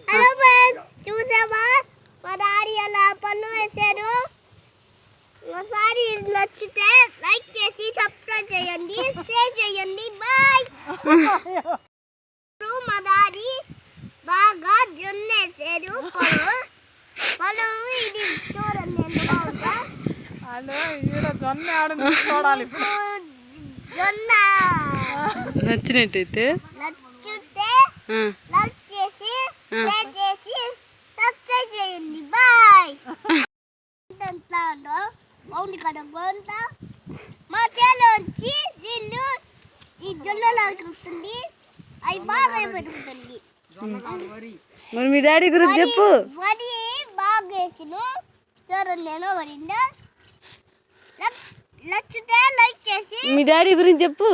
Hello friends, చూసావా మా daddy ఎలా పన్ను వేశారు? ఒకసారి నచ్చితే లైక్ చేసి సబ్స్క్రైబ్ చేయండి, షేర్ చేయండి. బాయ్. మా డాడీ బాగా జొన్న వేశారు. పొలం ఇది చూడండి ఎంత బాగుందా. జొన్న చూడాలి. జొన్న నచ్చితే లైక్ చేసి షేర్ చేసి సబ్స్క్రైబ్ చేయండి. బాయ్. బాగుంది కదా గొంత. మా చేలోంచి వీళ్ళు ఈ జొన్నలాగా వస్తుంది, అవి బాగా పెరుగుతుంది. మరి మీ డాడీ గురించి చెప్పు. వరి బాగా వేసిన చూడండి నేను వరిందా. నచ్చితే లైక్ చేసి మీ డాడీ గురించి చెప్పు.